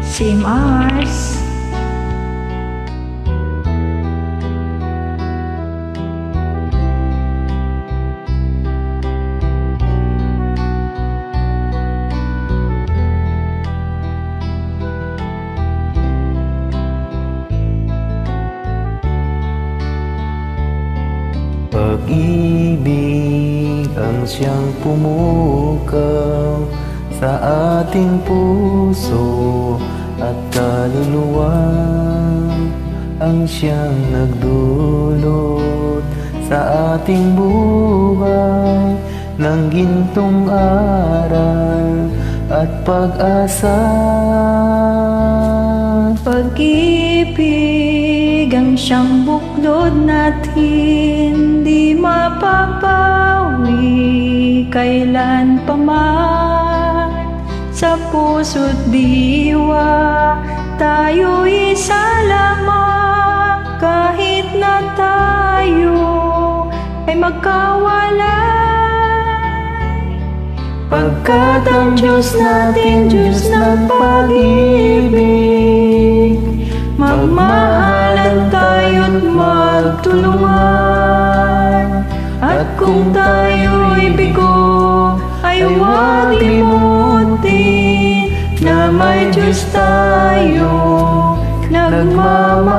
Same ours. Pag-ibig ang siyang pumukaw sa ating puso at kaluluwa, ang siyang nagdulot sa ating buhay ng gintong aral at pag-asa. Pag-ibig ang siyang buklod natin, di mapapawi kailan pa man. Sa puso't diwa tayo'y isa lamang, kahit na tayo ay magkawalay. Pagkat ang Diyos natin, Diyos ng pag-ibig, magmahalan tayo't magtulungan. At kung tayo'y bigo, ay huwag limutin na may Diyos tayong nagmamahal.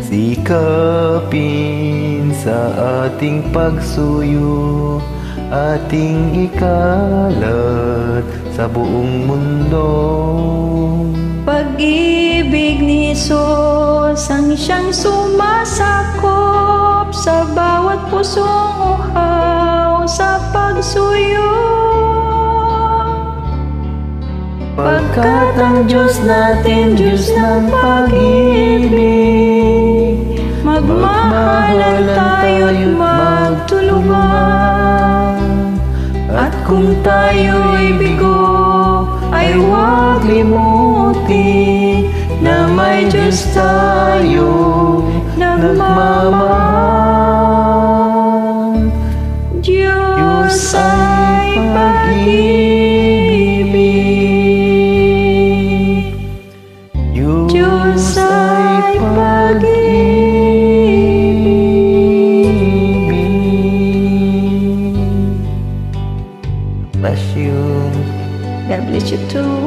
Sikapin sa ating pagsuyo, ating ikalat sa buong mundo. Pag-ibig ni Jesus ang siyang sumasakop sa bawat pusong uhaw sa pagsuyo. Pagkat ang Diyos natin, Diyos ng pag-ibig, magmahalan tayo't magtulungan. At kung tayo'y bigo, ay huwag limutin na may Diyos tayong nagmamahal. Diyos ay pag-ibig, Diyos ay pag-ibig. Bless you. God bless you too.